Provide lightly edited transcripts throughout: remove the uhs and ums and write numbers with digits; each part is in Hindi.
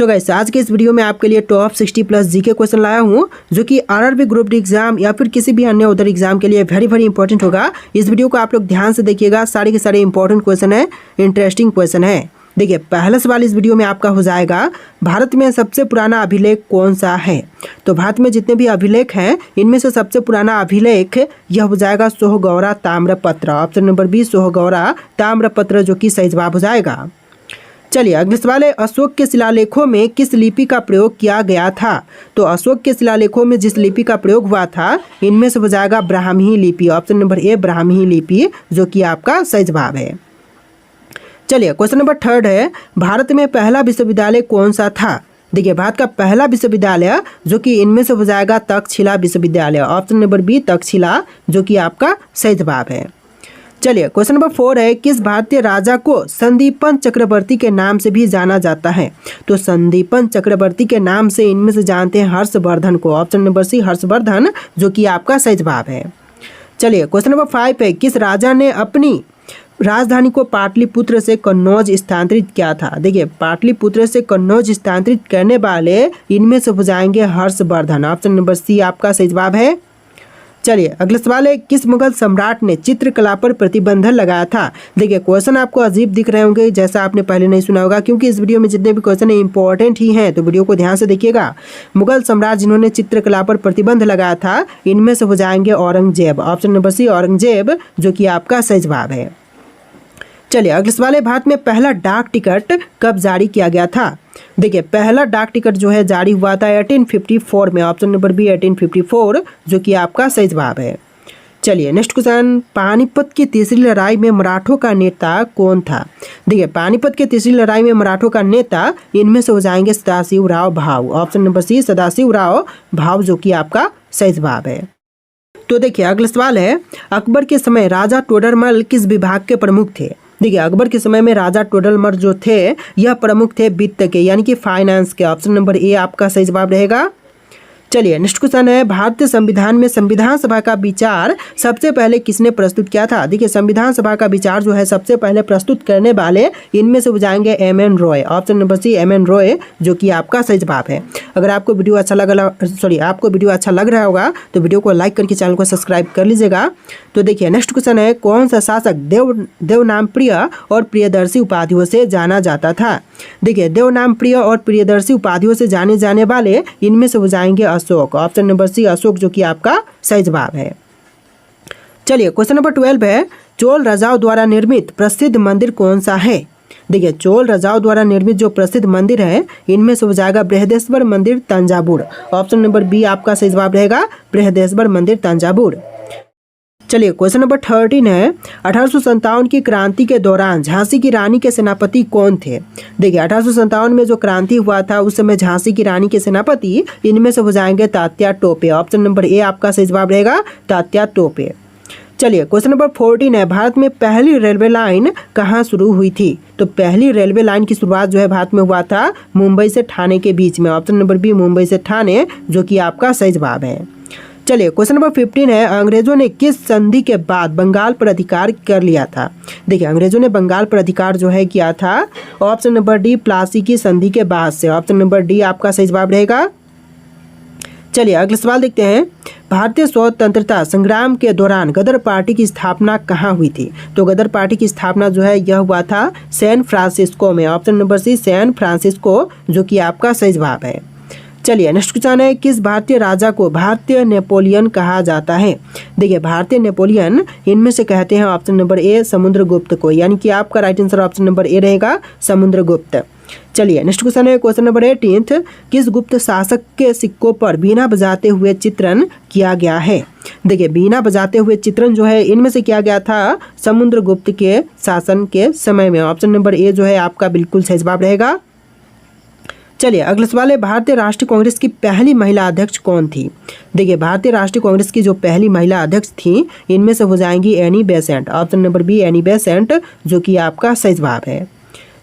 सो गाइस, आज के इस वीडियो में आपके लिए टॉप 60 प्लस जीके क्वेश्चन लाया हूँ जो कि आरआरबी ग्रुप डी एग्जाम या फिर किसी भी अन्य उधर एग्जाम के लिए वेरी इंपॉर्टेंट होगा। इस वीडियो को आप लोग ध्यान से देखिएगा, सारे के सारे इंपॉर्टेंट क्वेश्चन है, इंटरेस्टिंग क्वेश्चन है। देखिए, पहला सवाल इस वीडियो में आपका हो जाएगा, भारत में सबसे पुराना अभिलेख कौन सा है। तो भारत में जितने भी अभिलेख हैं इनमें से सबसे पुराना अभिलेख यह हो जाएगा सोहगौरा ताम्रपत्र। ऑप्शन नंबर बी सोहगौरा ताम्रपत्र जो कि सही जवाब हो जाएगा। चलिए अगले सवाल है, अशोक के शिलालेखों में किस लिपि का प्रयोग किया गया था। तो अशोक के शिलालेखों में जिस लिपि का प्रयोग हुआ था इनमें से हो जाएगा ब्राह्मी लिपि। ऑप्शन नंबर ए ब्राह्मी लिपि जो कि आपका सही जवाब है। चलिए क्वेश्चन नंबर 3 है, भारत में पहला विश्वविद्यालय कौन सा था। देखिए, भारत का पहला विश्वविद्यालय जो कि इनमें से हो जाएगा तक्षशिला विश्वविद्यालय। ऑप्शन नंबर बी तक्षशिला जो कि आपका सही जवाब है। चलिए क्वेश्चन नंबर 4 है, किस भारतीय राजा को संदीपन चक्रवर्ती के नाम से भी जाना जाता है। तो संदीपन चक्रवर्ती के नाम से इनमें से जानते हैं हर्षवर्धन को। ऑप्शन नंबर सी हर्षवर्धन जो कि आपका सही जवाब है। चलिए क्वेश्चन नंबर 5 है, किस राजा ने अपनी राजधानी को पाटलिपुत्र से कन्नौज स्थानांतरित किया था। देखिए, पाटलिपुत्र से कन्नौज स्थानांतरित करने वाले इनमें से हो जाएंगे हर्षवर्धन। ऑप्शन नंबर सी आपका सही जवाब है। चलिए अगला सवाल है, किस मुगल सम्राट ने चित्रकला पर प्रतिबंध लगाया था। देखिए, क्वेश्चन आपको अजीब दिख रहे होंगे, जैसा आपने पहले नहीं सुना होगा, क्योंकि इस वीडियो में जितने भी क्वेश्चन है इंपॉर्टेंट ही हैं, तो वीडियो को ध्यान से देखिएगा। मुगल सम्राट जिन्होंने चित्रकला पर प्रतिबंध लगाया था इनमें से हो जाएंगे Aurangzeb. Option number C Aurangzeb जो कि आपका सही जवाब है। चलिए अगले सवाल है, भारत में पहला डाक टिकट कब जारी किया गया था। देखिए, पहला डाक टिकट जो है जारी हुआ था 1854 में। ऑप्शन नंबर बी 1854 जो कि आपका सही जवाब है। चलिए नेक्स्ट क्वेश्चन, पानीपत की तीसरी लड़ाई में मराठों का नेता कौन था। देखिए, पानीपत की तीसरी लड़ाई में मराठों का नेता इनमें से हो जाएंगे सदाशिवराव भाऊ। ऑप्शन नंबर सी सदाशिवराव भाऊ जो कि आपका सही जवाब है। तो देखिए अगला सवाल है, अकबर के समय राजा टोडरमल किस विभाग के प्रमुख थे। देखिए, अकबर के समय में राजा टोडरमल जो थे यह प्रमुख थे वित्त के यानी कि फाइनेंस के। ऑप्शन नंबर ए आपका सही जवाब रहेगा। चलिए नेक्स्ट क्वेश्चन है, भारतीय संविधान में संविधान सभा का विचार सबसे पहले किसने प्रस्तुत किया था। देखिए, संविधान सभा का विचार जो है सबसे पहले प्रस्तुत करने वाले इनमें से हो जाएंगे M N. Roy. Option number C M N. Roy जो कि आपका सही जवाब है। अगर आपको वीडियो अच्छा लग रहा होगा तो वीडियो को लाइक करके चैनल को सब्सक्राइब कर लीजिएगा। तो देखिए नेक्स्ट क्वेश्चन है, कौन सा शासक देवनामप्रिय और प्रियदर्शी उपाधियों से जाना जाता था। देखिए, देवनामप्रिय और प्रियदर्शी उपाधियों से जाने जाने वाले इनमें से हो जाएंगे Ashok. Option number C Ashok जो कि आपका सही जवाब है। चलिए क्वेश्चन नंबर 12 है, चोल राजाओं द्वारा निर्मित प्रसिद्ध मंदिर कौन सा है। देखिए, चोल राजाओं द्वारा निर्मित जो प्रसिद्ध मंदिर है इनमें से हो जाएगा बृहदेश्वर मंदिर तंजावुर। ऑप्शन नंबर बी आपका सही जवाब रहेगा, बृहदेश्वर मंदिर तंजावुर। चलिए क्वेश्चन नंबर 13 है, 1857 की क्रांति के दौरान झांसी की रानी के सेनापति कौन थे। देखिए, 1857 में जो क्रांति हुआ था उस समय झांसी की रानी के सेनापति इनमें से हो जाएंगे तात्या टोपे। ऑप्शन नंबर ए आपका सही जवाब रहेगा, तात्या टोपे। चलिए क्वेश्चन नंबर 14 है, भारत में पहली रेलवे लाइन कहाँ शुरू हुई थी। तो पहली रेलवे लाइन की शुरुआत जो है भारत में हुआ था मुंबई से ठाणे के बीच में। ऑप्शन नंबर बी मुंबई से ठाणे जो कि आपका सही जवाब है। चलिए क्वेश्चन नंबर 15 है, अंग्रेजों ने किस संधि के बाद बंगाल पर अधिकार कर लिया था। देखिए, अंग्रेजों ने बंगाल पर अधिकार जो है किया था ऑप्शन नंबर डी प्लासी की संधि के बाद से। ऑप्शन नंबर डी आपका सही जवाब रहेगा। चलिए अगला सवाल देखते हैं, भारतीय स्वतंत्रता संग्राम के दौरान गदर पार्टी की स्थापना कहाँ हुई थी। तो गदर पार्टी की स्थापना जो है यह हुआ था सैन फ्रांसिस्को में। Option number C San Francisco जो कि आपका सही जवाब है। चलिए नेक्स्ट क्वेश्चन है, किस भारतीय राजा को भारतीय नेपोलियन कहा जाता है। देखिए, भारतीय नेपोलियन इनमें से कहते हैं ऑप्शन नंबर ए समुद्रगुप्त को, यानी कि आपका राइट आंसर ऑप्शन नंबर ए रहेगा समुद्रगुप्त। चलिए नेक्स्ट क्वेश्चन है, क्वेश्चन नंबर 18, किस गुप्त शासक के सिक्कों पर बीना बजाते हुए चित्रण किया गया है। देखिए, बीना बजाते हुए चित्रण जो है इनमें से किया गया था समुद्रगुप्त के शासन के समय में। ऑप्शन नंबर ए जो है आपका बिल्कुल सही जवाब रहेगा। चलिए अगला सवाल है, भारतीय राष्ट्रीय कांग्रेस की पहली महिला अध्यक्ष कौन थी। देखिए, भारतीय राष्ट्रीय कांग्रेस की जो पहली महिला अध्यक्ष थी इनमें से हो जाएंगी any Besant. Option number be Annie Besant जो कि आपका सही जवाब है।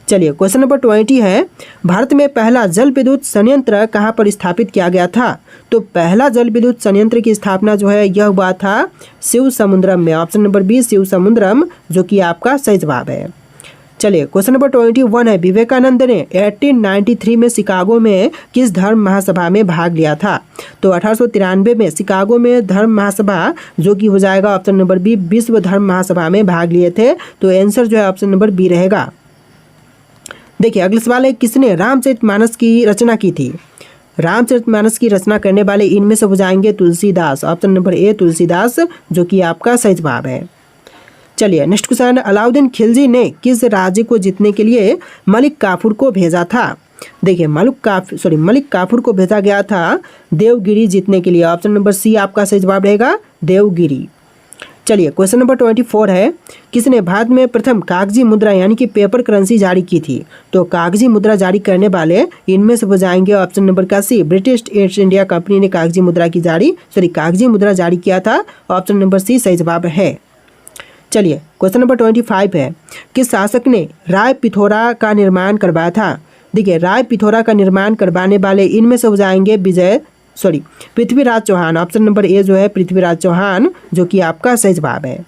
चलिए क्वेश्चन नंबर 20 है, भारत में पहला जल विद्युत संयंत्र कहाँ पर स्थापित किया गया था। तो पहला जल विद्युत संयंत्र की स्थापना जो है यह हुआ था शिव समुद्रम में। ऑप्शन नंबर बी शिव समुद्रम जो कि आपका सही जवाब है। चलिए क्वेश्चन नंबर 21 है, विवेकानंद ने 1893 में शिकागो में किस धर्म महासभा में भाग लिया था? तो 1893 में शिकागो में धर्म महासभा, जो कि हो जाएगा ऑप्शन नंबर बी, विश्व धर्म महासभा में भाग लिए थे। तो आंसर जो है ऑप्शन नंबर बी रहेगा। देखिए अगला सवाल है, किसने रामचरितमानस की रचना की थी? रामचरितमानस की रचना करने वाले इनमें से हो जाएंगे तुलसीदास, ऑप्शन नंबर ए तुलसीदास, जो कि आपका सही जवाब है। चलिए नेक्स्ट क्वेश्चन, अलाउद्दीन खिलजी ने किस राज्य को जीतने के लिए मलिक काफूर को भेजा था? देखिए मलिक काफूर को भेजा गया था देवगिरी जीतने के लिए, ऑप्शन नंबर सी आपका सही जवाब रहेगा, देवगिरी। चलिए क्वेश्चन नंबर 24 है, किसने भारत में प्रथम कागजी मुद्रा यानी कि पेपर करेंसी जारी की थी? तो कागजी मुद्रा जारी करने वाले इनमें से हो जाएंगे ऑप्शन नंबर का सी, ब्रिटिश ईस्ट इंडिया कंपनी ने कागजी मुद्रा जारी किया था, ऑप्शन नंबर सी सही जवाब है। चलिए क्वेश्चन नंबर 25 है, किस शासक ने राय पिथौरा का निर्माण करवाया था? देखिए राय पिथौरा का निर्माण करवाने वाले इनमें से हो जाएंगे Prithviraj Chauhan, option number A जो है पृथ्वीराज चौहान, जो कि आपका सही जवाब है।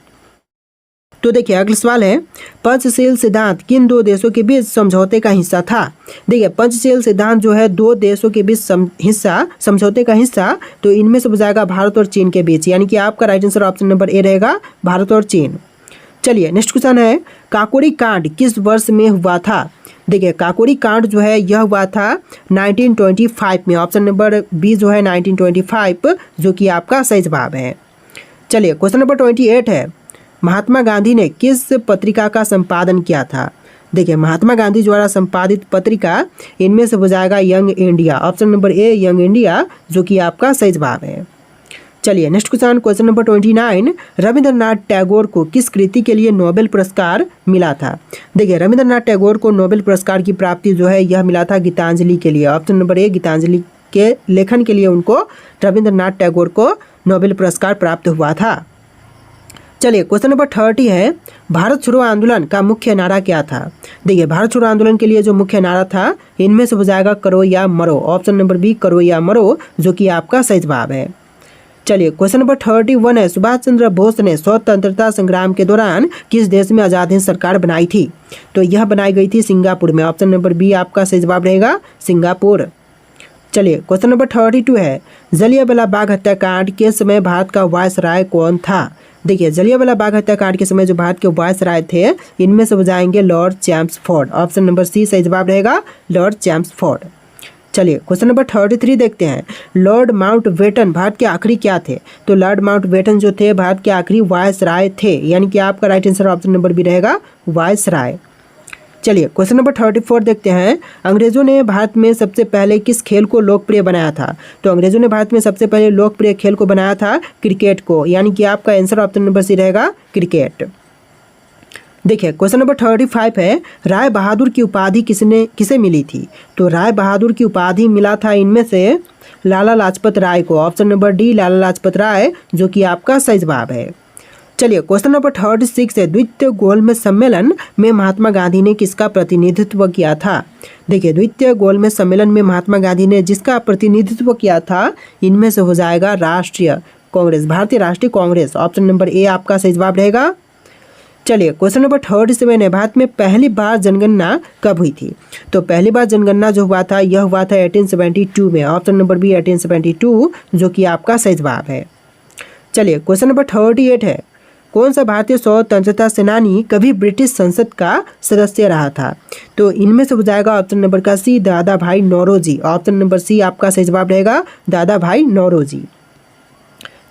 तो देखिए अगला सवाल है, पंचशील सिद्धांत किन दो देशों के बीच समझौते का हिस्सा था? देखिए पंचशील सिद्धांत जो है दो देशों के बीच समझौते का हिस्सा, तो इनमें से हो जाएगा भारत और चीन के बीच, यानी कि आपका राइट आंसर ऑप्शन नंबर ए रहेगा, भारत और चीन। चलिए नेक्स्ट क्वेश्चन है, काकोरी कांड किस वर्ष में हुआ था? देखिए काकोरी कांड जो है यह हुआ था 1925 में, ऑप्शन नंबर बी जो है 1925, जो कि आपका सही जवाब है। चलिए क्वेश्चन नंबर 28 है, महात्मा गांधी ने किस पत्रिका का संपादन किया था? देखिए महात्मा गांधी द्वारा संपादित पत्रिका इनमें से हो जाएगा young India, option number a young India, जो कि आपका सही जवाब है। चलिए next question number 29, Rabindranath Tagore को किस कृति के लिए नोबेल पुरस्कार मिला था? देखिए रविंद्रनाथ टैगोर को नोबेल पुरस्कार की प्राप्ति जो है यह मिला था गीतांजलि के लिए, ऑप्शन नंबर ए गीतांजलि के लेखन के लिए उनको रविंद्रनाथ टैगोर को नोबेल पुरस्कार प्राप्त हुआ था। चलिए क्वेश्चन नंबर 30 है, भारत छोड़ो आंदोलन का मुख्य नारा क्या था? देखिए भारत छोड़ो आंदोलन के लिए जो मुख्य नारा था इनमें से हो जाएगा करो या मरो, ऑप्शन नंबर बी करो या मरो, जो कि आपका सही जवाब है। चलिए क्वेश्चन नंबर 31 है, सुभाष चंद्र बोस ने स्वतंत्रता संग्राम के दौरान किस देश में आज़ाद हिंद सरकार बनाई थी? तो यह बनाई गई थी सिंगापुर में, ऑप्शन नंबर बी आपका सही जवाब रहेगा, सिंगापुर। चलिए क्वेश्चन नंबर 32 है, जलियांवाला बाग हत्याकांड के समय भारत का वायसराय कौन था? देखिए जलियांवाला बाग हत्याकांड के समय जो भारत के वायसराय थे इनमें से हो जाएंगे lord Chelmsford, option number C सही जवाब रहेगा, लॉर्ड चैम्सफोर्ड। चलिए क्वेश्चन नंबर 33 देखते हैं, लॉर्ड माउंटबेटन भारत के आखिरी क्या थे? तो लॉर्ड माउंटबेटन जो थे भारत के आखिरी वायसराय थे, यानी कि आपका right answer option number B रहेगा, वायसराय। चलिए क्वेश्चन नंबर 34 देखते हैं, अंग्रेजों ने भारत में सबसे पहले किस खेल को लोकप्रिय बनाया था? तो अंग्रेजों ने भारत में सबसे पहले लोकप्रिय खेल को बनाया था क्रिकेट को, यानी कि आपका आंसर ऑप्शन नंबर सी रहेगा, क्रिकेट। देखिए क्वेश्चन नंबर 35 है, राय बहादुर की उपाधि किसे मिली थी? तो राय बहादुर की उपाधि मिला था इनमें से लाला लाजपत राय को, option number D Lala Lajpat Rai, जो कि आपका सही जवाब है। चलिए क्वेश्चन नंबर 36 है, द्वितीय गोलमेज सम्मेलन में महात्मा गांधी ने किसका प्रतिनिधित्व किया था? देखिए द्वितीय गोलमेज सम्मेलन में महात्मा गांधी ने जिसका प्रतिनिधित्व किया था इनमें से हो जाएगा राष्ट्रीय कांग्रेस, भारतीय राष्ट्रीय कांग्रेस, ऑप्शन नंबर ए आपका सही जवाब रहेगा। चलिए क्वेश्चन नंबर 37 है, भारत में पहली बार जनगणना कब हुई थी? तो पहली बार जनगणना जो हुआ था यह हुआ था 1872 में, ऑप्शन नंबर बी 1872, जो कि आपका सही जवाब है। चलिए क्वेश्चन नंबर 38 है, कौन सा भारतीय स्वतंत्रता सेनानी कभी ब्रिटिश संसद का सदस्य रहा था? तो इनमें से हो जाएगा ऑप्शन नंबर का सी दादा भाई नौरोजी, ऑप्शन नंबर सी आपका सही जवाब रहेगा, दादा भाई नौरोजी।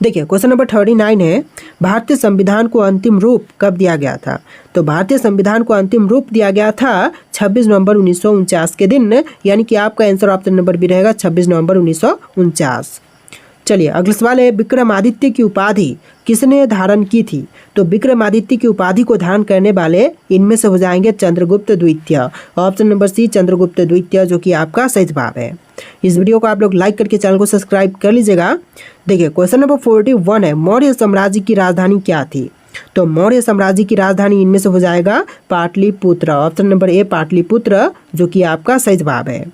देखिए क्वेश्चन नंबर 39 है, भारतीय संविधान को अंतिम रूप कब दिया गया था? तो भारतीय संविधान को अंतिम रूप दिया गया था 26 नवंबर 1949 के दिन, यानी कि आपका आंसर ऑप्शन नंबर बी रहेगा, 26 नवंबर 1949। चलिए अगला सवाल है, विक्रमादित्य की उपाधि किसने धारण की थी? तो विक्रमादित्य की उपाधि को धारण करने वाले इनमें से हो जाएंगे चंद्रगुप्त द्वितीय, ऑप्शन नंबर सी चंद्रगुप्त द्वितीय, जो कि आपका सही जवाब है। इस वीडियो को आप लोग लाइक करके चैनल को सब्सक्राइब कर लीजिएगा। देखिए क्वेश्चन नंबर 41 है, मौर्य साम्राज्य की राजधानी क्या थी? तो मौर्य साम्राज्य की राजधानी इनमें से हो जाएगा पाटलिपुत्र, ऑप्शन नंबर ए पाटलिपुत्र, जो कि आपका सही जवाब है।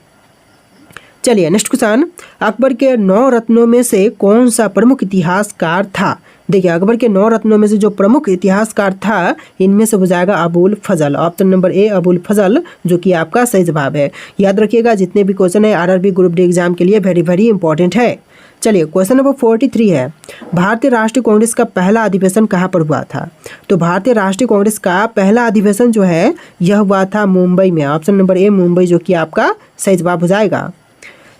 चलिए नेक्स्ट क्वेश्चन, अकबर के 9 रत्नों में से कौन सा प्रमुख इतिहासकार था? देखिए अकबर के 9 रत्नों में से जो प्रमुख इतिहासकार था इनमें से हो जाएगा अबुल फजल। ऑप्शन नंबर ए अबुल फजल जो कि आपका सही जवाब है। याद रखिएगा जितने भी क्वेश्चन है आरआरबी ग्रुप डी एग्जाम के लिए वेरी वेरी इंपॉर्टेंट है। चलिए क्वेश्चन नंबर 43 है, भारतीय राष्ट्रीय कांग्रेस का पहला अधिवेशन कहाँ पर हुआ था? तो भारतीय राष्ट्रीय कांग्रेस का पहला अधिवेशन जो है यह हुआ था मुंबई में। ऑप्शन नंबर ए मुंबई जो कि आपका सही जवाब हो जाएगा।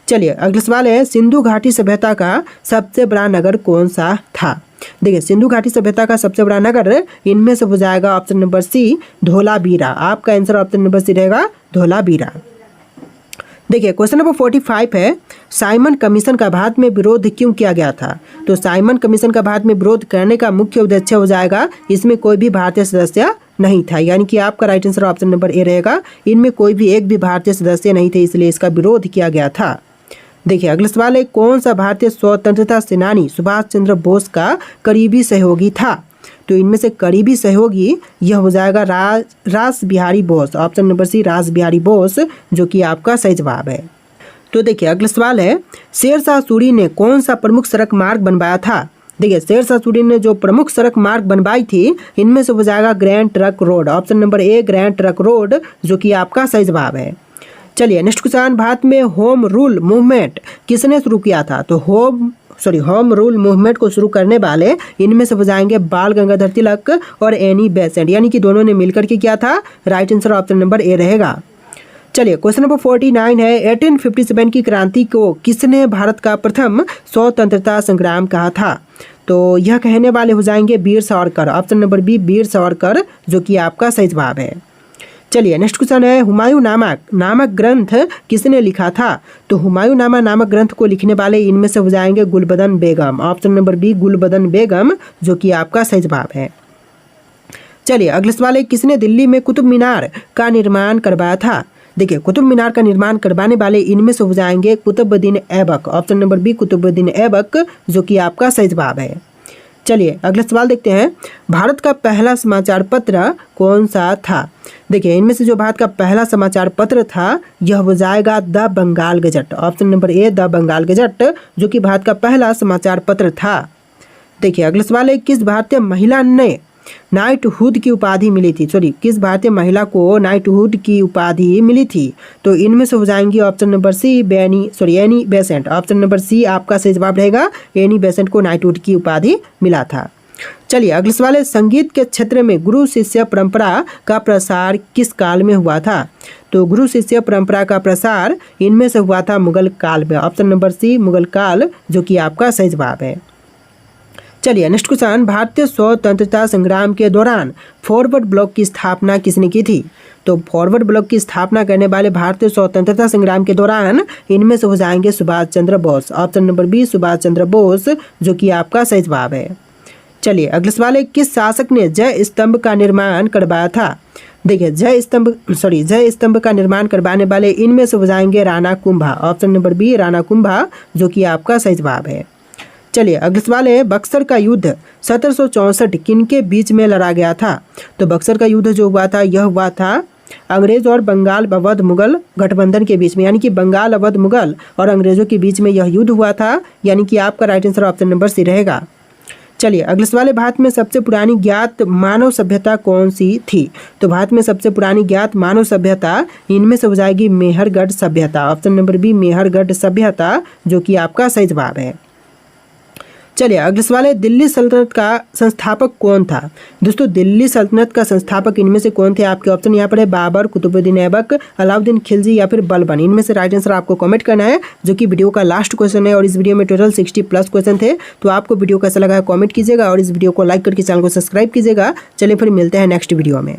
चलिए अगला सवाल है, सिंधु घाटी सभ्यता का सबसे बड़ा नगर कौन सा था? देखिए सिंधु घाटी सभ्यता का सबसे बड़ा नगर इनमें से हो जाएगा ऑप्शन नंबर सी धोलावीरा। आपका आंसर ऑप्शन नंबर सी रहेगा धोलावीरा। देखिए क्वेश्चन नंबर 45 है, साइमन कमीशन का भारत में विरोध क्यों किया गया था? तो साइमन कमीशन का भारत में विरोध करने का मुख्य उद्देश्य हो जाएगा इसमें कोई भी भारतीय सदस्य नहीं था, यानी कि आपका राइट आंसर ऑप्शन नंबर ए रहेगा। इनमें कोई भी एक भी भारतीय सदस्य नहीं थे इसलिए इसका विरोध किया गया था। देखिए अगला सवाल है, कौन सा भारतीय स्वतंत्रता सेनानी सुभाष चंद्र बोस का करीबी सहयोगी था? तो इनमें से करीबी सहयोगी यह हो जाएगा Ras Bihari Bose. Option number C Ras Bihari Bose जो कि आपका सही जवाब है। तो देखिए अगला सवाल है, शेरशाह सूरी ने कौन सा प्रमुख सड़क मार्ग बनवाया था? देखिए शेरशाह सूरी ने जो प्रमुख सड़क मार्ग बनवाई थी इनमें से हो जाएगा grand trunk road. Option number ए ग्रैंड ट्रंक रोड जो कि आपका सही जवाब है। चलिए नेक्स्ट क्वेश्चन, भारत में होम रूल मूवमेंट किसने शुरू किया था? तो होम रूल मूवमेंट को शुरू करने वाले इनमें से हो जाएंगे बाल गंगाधर तिलक और एनी बेसेंट, यानी कि दोनों ने मिलकर के किया था। राइट आंसर ऑप्शन नंबर ए रहेगा। चलिए क्वेश्चन नंबर 49 है, 1857 की क्रांति को किसने भारत का प्रथम स्वतंत्रता संग्राम कहा था? तो यह कहने वाले हो जाएंगे Veer Savarkar. Option number B Veer Savarkar जो कि आपका सही जवाब है। चलिए नेक्स्ट क्वेश्चन है, हुमायूं नामक ग्रंथ किसने लिखा था? तो हुमायूं नामक ग्रंथ को लिखने वाले इनमें से हो जाएंगे गुलबदन बेगम। ऑप्शन नंबर बी गुलबदन बेगम जो कि आपका सही जवाब है। चलिए अगले सवाल है, किसने दिल्ली में कुतुब मीनार का निर्माण करवाया था? देखिए कुतुब मीनार का निर्माण करवाने वाले इनमें से हो जाएंगे Qutbuddin Aibak. Option number B Qutbuddin Aibak जो कि आपका सही जवाब है। चलिए अगला सवाल देखते हैं, भारत का पहला समाचार पत्र कौन सा था? देखिए इनमें से जो भारत का पहला समाचार पत्र था यह हो जाएगा the Bengal gazette. Option number A the Bengal gazette जो कि भारत का पहला समाचार पत्र था। देखिए अगला सवाल है, किस भारतीय महिला ने नाइटहुड की उपाधि मिली थी? किस भारतीय महिला को नाइटहुड की उपाधि मिली थी? तो इनमें से हो जाएंगी option number C Annie Besant. Option number C आपका सही जवाब रहेगा, एनी बेसेंट को नाइटहुड की उपाधि मिला था। चलिए अगला सवाल है, संगीत के क्षेत्र में गुरु शिष्य परंपरा का प्रसार किस काल में हुआ था? तो गुरु शिष्य परंपरा का प्रसार इनमें से हुआ था मुगल काल में। ऑप्शन नंबर सी मुगल काल जो कि आपका सही जवाब है। चलिए नेक्स्ट क्वेश्चन, भारतीय स्वतंत्रता संग्राम के दौरान फॉरवर्ड ब्लॉक की स्थापना किसने की थी? तो फॉरवर्ड ब्लॉक की स्थापना करने वाले भारतीय स्वतंत्रता संग्राम के दौरान इनमें से हो जाएंगे Subhash Chandra Bose. Option number B Subhash Chandra Bose जो कि आपका सही जवाब है। चलिए अगला सवाल है, किस शासक ने जय स्तंभ का निर्माण करवाया था? देखिए जय स्तंभ का निर्माण करवाने वाले इनमें से हो जाएंगे Rana Kumbha. Option number B Rana Kumbha जो कि आपका सही जवाब है। चलिए अगला सवाल है, बक्सर का युद्ध 1764 किनके बीच में लड़ा गया था? तो बक्सर का युद्ध जो हुआ था यह हुआ था अंग्रेज और बंगाल अवध मुगल गठबंधन के बीच में, यानी कि बंगाल अवध मुगल और अंग्रेजों के बीच में यह युद्ध हुआ था, यानी कि आपका right answer option number C रहेगा। चलिए अगले सवाल है, भारत में सबसे पुरानी ज्ञात मानव सभ्यता कौन सी थी? तो भारत में सबसे पुरानी ज्ञात मानव सभ्यता इनमें से हो जाएगी मेहरगढ़ सभ्यता। ऑप्शन नंबर बी मेहरगढ़ सभ्यता जो कि आपका सही जवाब है। चलिए अगला सवाल है, दिल्ली सल्तनत का संस्थापक कौन था? दोस्तों दिल्ली सल्तनत का संस्थापक इनमें से कौन थे? आपके ऑप्शन यहाँ पर है बाबर, कुतुबुद्दीन ऐबक, अलाउद्दीन खिलजी या फिर बलबन। इनमें से राइट आंसर आपको कमेंट करना है जो कि वीडियो का लास्ट क्वेश्चन है। और इस वीडियो में टोटल 60+ क्वेश्चन थे। तो आपको वीडियो कैसा लगा है कमेंट कीजिएगा और इस वीडियो को लाइक करके चैनल को सब्सक्राइब कीजिएगा। चलिए फिर मिलते हैं नेक्स्ट वीडियो में।